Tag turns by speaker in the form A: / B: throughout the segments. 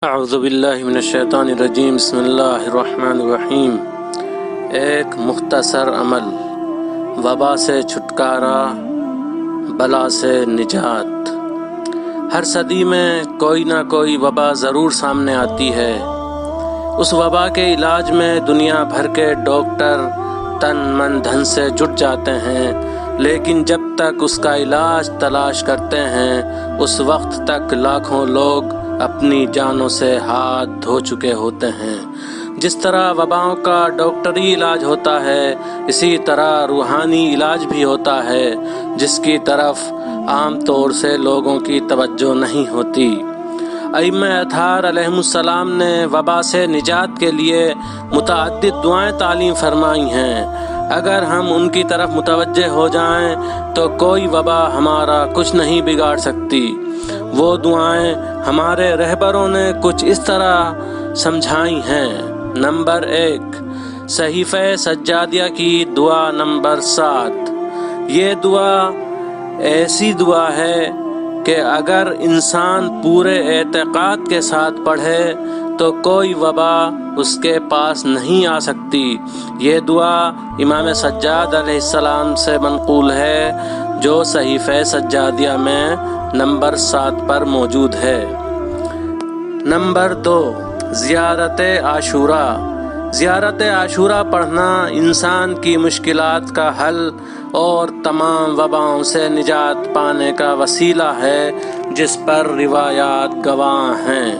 A: اعوذ باللہ من الشیطان الرجیم بسم اللہ الرحمن الرحیم۔ ایک مختصر عمل، وبا سے چھٹکارا، بلا سے نجات۔ ہر صدی میں کوئی نہ کوئی وبا ضرور سامنے آتی ہے۔ اس وبا کے علاج میں دنیا بھر کے ڈاکٹر تن من دھن سے جٹ جاتے ہیں، لیکن جب تک اس کا علاج تلاش کرتے ہیں اس وقت تک لاکھوں لوگ اپنی جانوں سے ہاتھ دھو چکے ہوتے ہیں۔ جس طرح وباؤں کا ڈاکٹری علاج ہوتا ہے، اسی طرح روحانی علاج بھی ہوتا ہے، جس کی طرف عام طور سے لوگوں کی توجہ نہیں ہوتی۔ ائمہ اطہار علیہم السلام نے وبا سے نجات کے لیے متعدد دعائیں تعلیم فرمائی ہیں۔ اگر ہم ان کی طرف متوجہ ہو جائیں تو کوئی وبا ہمارا کچھ نہیں بگاڑ سکتی۔ وہ دعائیں ہمارے رہبروں نے کچھ اس طرح سمجھائی ہیں۔ نمبر 1، صحیفہ سجادیہ کی دعا نمبر 7۔ یہ دعا ایسی دعا ہے کہ اگر انسان پورے اعتقاد کے ساتھ پڑھے تو کوئی وبا اس کے پاس نہیں آ سکتی۔ یہ دعا امام سجاد علیہ السلام سے منقول ہے، جو صحیفہ سجادیہ میں نمبر 7 پر موجود ہے۔ نمبر 2، زیارت عاشوراء۔ زیارت عاشوراء پڑھنا انسان کی مشکلات کا حل اور تمام وباؤں سے نجات پانے کا وسیلہ ہے، جس پر روایات گواہ ہیں۔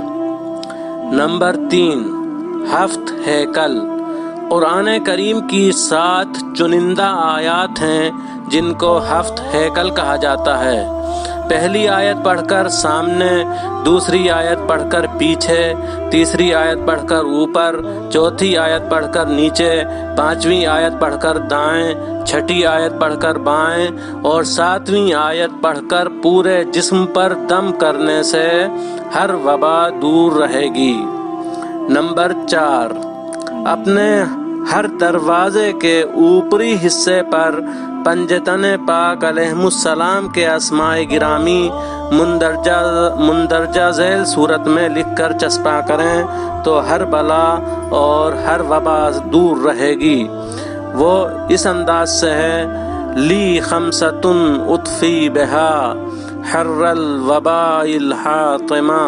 A: نمبر 3، ہفت ہیکل۔ قرآن کریم کی 7 چنندہ آیات ہیں جن کو ہفت ہیکل کہا جاتا ہے۔ پہلی آیت پڑھ کر سامنے، دوسری آیت پڑھ کر پیچھے، تیسری آیت پڑھ کر اوپر، چوتھی آیت پڑھ کر نیچے، پانچویں آیت پڑھ کر دائیں، چھٹی آیت پڑھ کر بائیں اور 7ویں آیت پڑھ کر پورے جسم پر دم کرنے سے ہر وبا دور رہے گی۔ نمبر 4، اپنے ہر دروازے کے اوپری حصے پر پنجتن پاک علیہم السلام کے اسماء گرامی مندرجہ ذیل صورت میں لکھ کر چسپاں کریں تو ہر بلا اور ہر وبا دور رہے گی۔ وہ اس انداز سے ہے: لی خمسۃ اطفی بہا حر الوباء الحاطمہ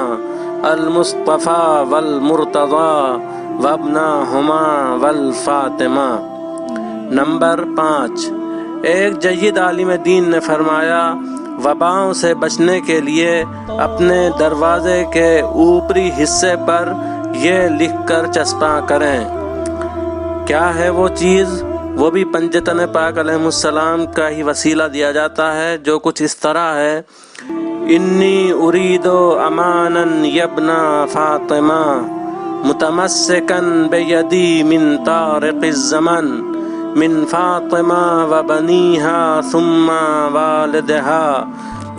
A: المصطفیٰ والمرتضیٰ وابناہما والفاطمہ۔ نمبر 5، ایک جید عالم دین نے فرمایا، وباؤں سے بچنے کے لیے اپنے دروازے کے اوپری حصے پر یہ لکھ کر چسپاں کریں۔ کیا ہے وہ چیز؟ وہ بھی پنجتن پاک علیہ السلام کا ہی وسیلہ دیا جاتا ہے، جو کچھ اس طرح ہے: انی ارید امانا یبن فاطمہ متمسکن بیدی من طارق الزمن من فاطمہ و بنیہا ثم والدہا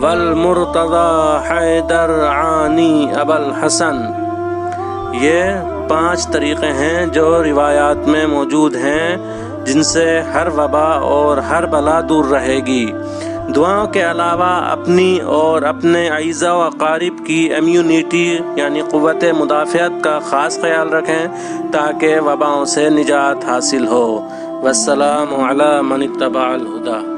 A: والمرتضی حیدر عانی ابا الحسن۔ یہ 5 طریقے ہیں جو روایات میں موجود ہیں، جن سے ہر وبا اور ہر بلا دور رہے گی۔ دعاؤں کے علاوہ اپنی اور اپنے اعزاء و اقارب کی امیونٹی یعنی قوت مدافعت کا خاص خیال رکھیں تاکہ وباؤں سے نجات حاصل ہو۔ والسلام علی من اتبع الہدی۔